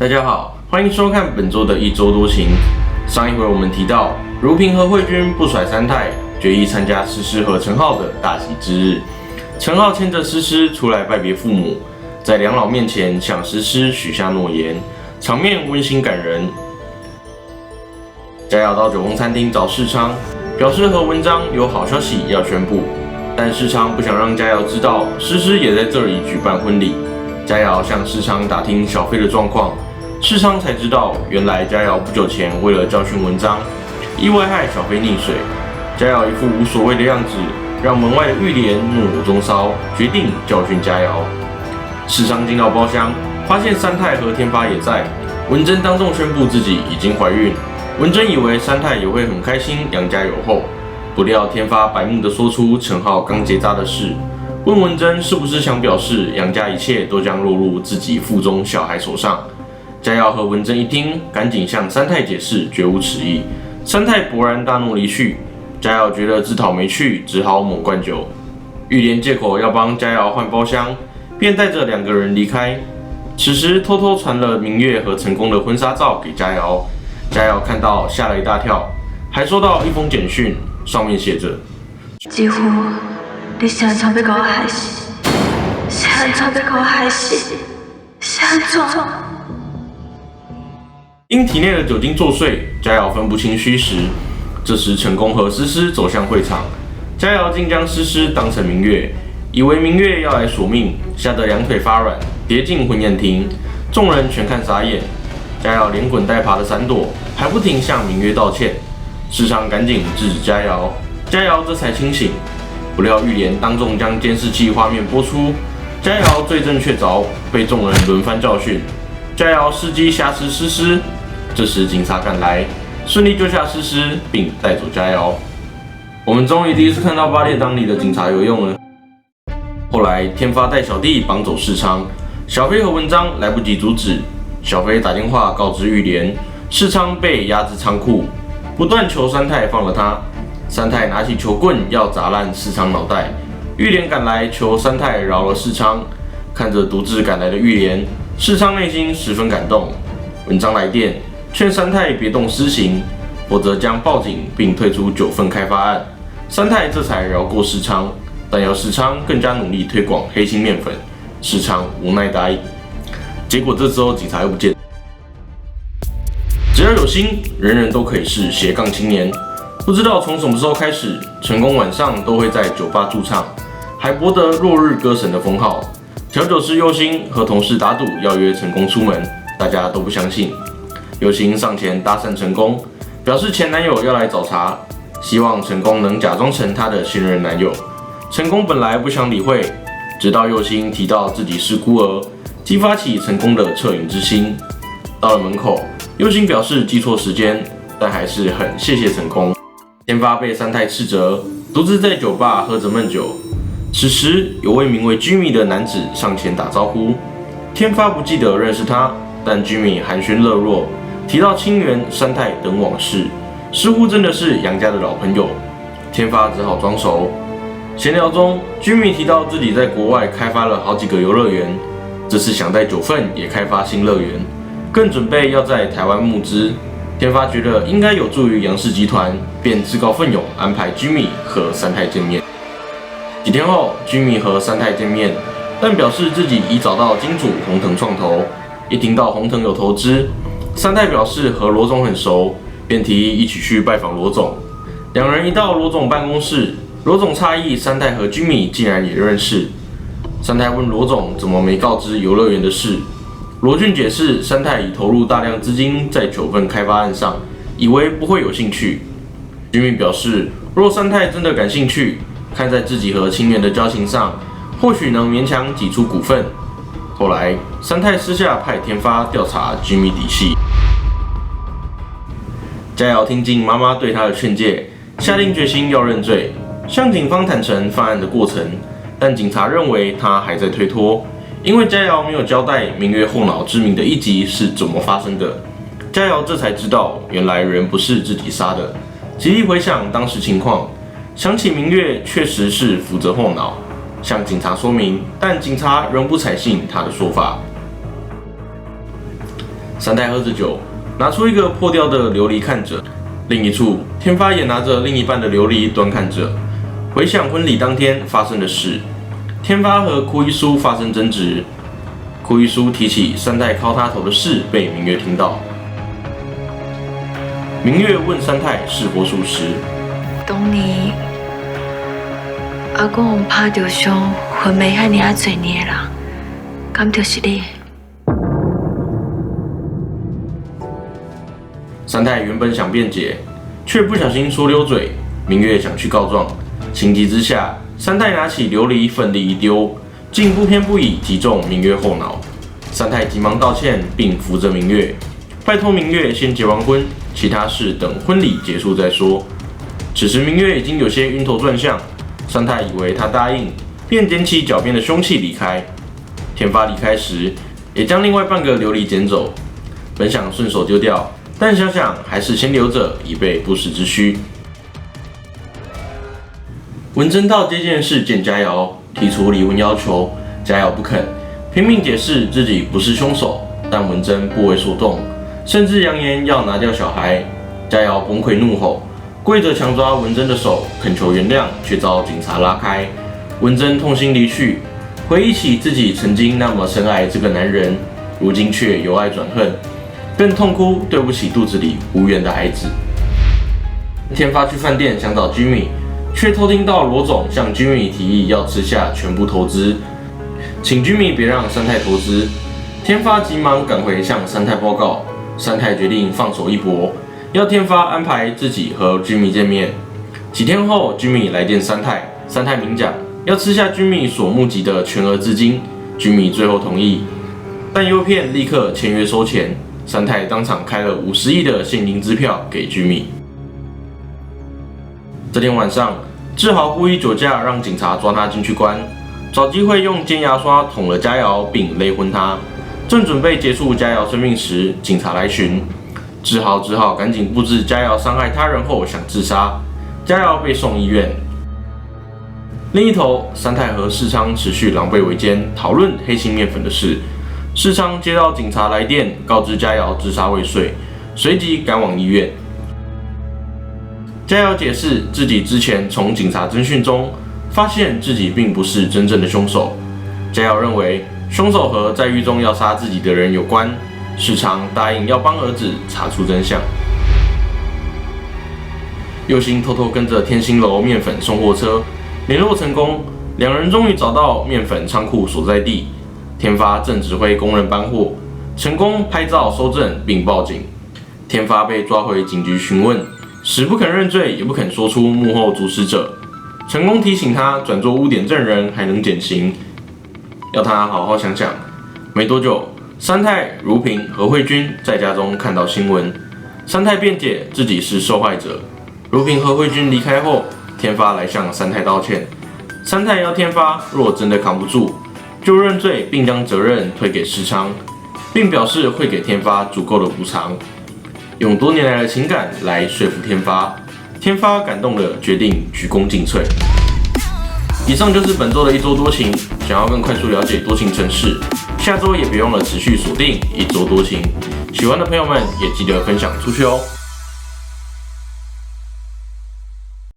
大家好，欢迎收看本周的一周多情。上一回我们提到，如萍和慧君不甩三太，决意参加诗诗和陈浩的大喜之日。陈浩牵着诗诗出来拜别父母，在两老面前向诗诗许下诺言，场面温馨感人。佳瑶到酒翁餐厅找世昌，表示和文章有好消息要宣布，但世昌不想让佳瑶知道诗诗也在这里举办婚礼。佳瑶向世昌打听小飞的状况，世昌才知道，原来佳瑶不久前为了教训文章，意外害小飞溺水。佳瑶一副无所谓的样子，让门外的玉莲怒火中烧，决定教训佳瑶。世昌进到包厢，发现三太和天发也在。文珍当众宣布自己已经怀孕，文珍以为三太也会很开心杨家有后，不料天发白目的说出陈浩刚结扎的事，问文珍是不是想表示杨家一切都将落入自己腹中小孩手上。佳瑶和文珍一听，赶紧向三太解释，绝无此意。三太勃然大怒离去。佳瑶觉得自讨没趣，只好猛灌酒。玉莲借口要帮佳瑶换包厢，便带着两个人离开。此时偷偷传了明月和成功的婚纱照给佳瑶，佳瑶看到吓了一大跳，还收到一封简讯，上面写着：几乎你现在要把我害死，现在要把我害死，现在。因体内的酒精作祟，佳瑶分不清虚实。这时，成功和诗诗走向会场，佳瑶竟将诗诗当成明月，以为明月要来索命，吓得两腿发软，跌进婚宴厅。众人全看傻眼，佳瑶连滚带爬的闪躲，还不停向明月道歉。世昌赶紧制止佳瑶，佳瑶这才清醒。不料玉莲当众将监视器画面播出，佳瑶罪证确凿，被众人轮番教训。佳瑶伺机挟持诗诗。这时警察赶来，顺利救下诗诗，并带走佳瑶。我们终于第一次看到八列党里的警察有用了。后来天发带小弟绑走世昌，小飞和文章来不及阻止，小飞打电话告知玉莲，世昌被押至仓库，不断求三太放了他。三太拿起球棍要砸烂世昌脑袋，玉莲赶来求三太饶了世昌。看着独自赶来的玉莲，世昌内心十分感动。文章来电劝三太别动私刑，否则将报警并退出9份开发案。三太这才饶过世昌，但要世昌更加努力推广黑心面粉。世昌无奈答应。结果这时候警察又不见。只要有心，人人都可以是斜杠青年。不知道从什么时候开始，成功晚上都会在酒吧驻唱，还博得落日歌神的封号。调酒师佑星和同事打赌要约成功出门，大家都不相信。佑星上前搭讪成功，表示前男友要来找茬，希望成功能假装成他的现任男友。成功本来不想理会，直到佑星提到自己是孤儿，激发起成功的恻隐之心。到了门口，佑星表示记错时间，但还是很谢谢成功。天发被三太斥责，独自在酒吧喝着闷酒。此时，有位名为 Jimmy 的男子上前打招呼。天发不记得认识他，但 Jimmy 寒暄热络，提到清源、三太等往事，似乎真的是杨家的老朋友。天发只好装熟。闲聊中 ，Jimmy 提到自己在国外开发了好几个游乐园，这次想在9份也开发新乐园，更准备要在台湾募资。天发觉得应该有助于杨氏集团，便自告奋勇安排 Jimmy 和三太见面。几天后 ，Jimmy 和三太见面，但表示自己已找到金主宏腾创投。一听到宏腾有投资，三太表示和罗总很熟，便提议一起去拜访罗总。两人一到罗总办公室，罗总诧异三太和 Jimmy 竟然也认识。三太问罗总怎么没告知游乐园的事，罗俊解释三太已投入大量资金在9份开发案上，以为不会有兴趣。Jimmy 表示，若三太真的感兴趣，看在自己和清源的交情上，或许能勉强挤出股份。后来，三太私下派天发调查 Jimmy 底细。佳瑶听进妈妈对她的劝诫，下定决心要认罪，向警方坦诚犯案的过程。但警察认为她还在推脱，因为佳瑶没有交代明月后脑之谜的一集是怎么发生的。佳瑶这才知道，原来人不是自己杀的。极力回想当时情况，想起明月确实是负责后脑。向警察说明，但警察仍不采信他的说法。三太喝着酒，拿出一个破掉的琉璃看着。另一处，天发也拿着另一半的琉璃端看着。回想婚礼当天发生的事，天发和库伊苏发生争执，库伊苏提起三太敲他头的事被明月听到。明月问三太是否属实。当年阿公拍着伤，昏迷遐尔侪年的人，敢就是你？三太原本想辩解，却不小心说溜嘴。明月想去告状，情急之下，三太拿起琉璃奋力一丢，竟不偏不倚击中明月后脑。三太急忙道歉，并扶着明月，拜托明月先结完婚，其他事等婚礼结束再说。此时明月已经有些晕头转向，三太以为他答应，便捡起脚边的凶器离开。天发离开时，也将另外半个琉璃捡走，本想顺手丢掉，但想想还是先留着，以备不时之需。文贞到接见室见佳瑶，提出离婚要求，佳瑶不肯，拼命解释自己不是凶手，但文贞不为所动，甚至扬言要拿掉小孩。佳瑶崩溃怒吼，跪着强抓文贞的手，恳求原谅，却遭警察拉开。文贞痛心离去，回忆起自己曾经那么深爱这个男人，如今却由爱转恨，更痛哭对不起肚子里无缘的孩子。天发去饭店想找 Jimmy， 却偷听到罗总向 Jimmy 提议要吃下全部投资，请 Jimmy 别让三太投资。天发急忙赶回向三太报告，三太决定放手一搏，要天发安排自己和 Jimmy 见面。几天后 ，Jimmy 来见三太，三太明讲要吃下 Jimmy 所募集的全额资金。Jimmy 最后同意，但诱骗立刻签约收钱。三太当场开了50亿的现金支票给 Jimmy。这天晚上，志豪故意酒驾，让警察抓他进去关，找机会用尖牙刷捅了佳瑶，并勒昏她。正准备结束佳瑶生命时，警察来询，志豪只好赶紧布置佳瑶伤害他人后想自杀，佳瑶被送医院。另一头，三太和世昌持续狼狈为奸，讨论黑心面粉的事。世昌接到警察来电，告知佳瑶自杀未遂，随即赶往医院。佳瑶解释自己之前从警察侦讯中发现自己并不是真正的凶手。佳瑶认为凶手和在狱中要杀自己的人有关，世昌答应要帮儿子查出真相。佑星偷偷跟着天星楼面粉送货车，联络成功，两人终于找到面粉仓库所在地。天发正指挥工人搬货，成功拍照收证并报警。天发被抓回警局询问，死不肯认罪，也不肯说出幕后主使者。成功提醒他转做污点证人还能减刑，要他好好想想。没多久，三太、如萍、何慧君在家中看到新闻。三太辩解自己是受害者。如萍、何慧君离开后，天发来向三太道歉。三太要天发若真的扛不住，就认罪，并将责任推给世昌，并表示会给天发足够的补偿，用多年来的情感来说服天发。天发感动了，决定鞠躬尽瘁。以上就是本周的一周多情。想要更快速了解多情城市，下周也别忘了持续锁定一周多情。喜欢的朋友们也记得分享出去哦。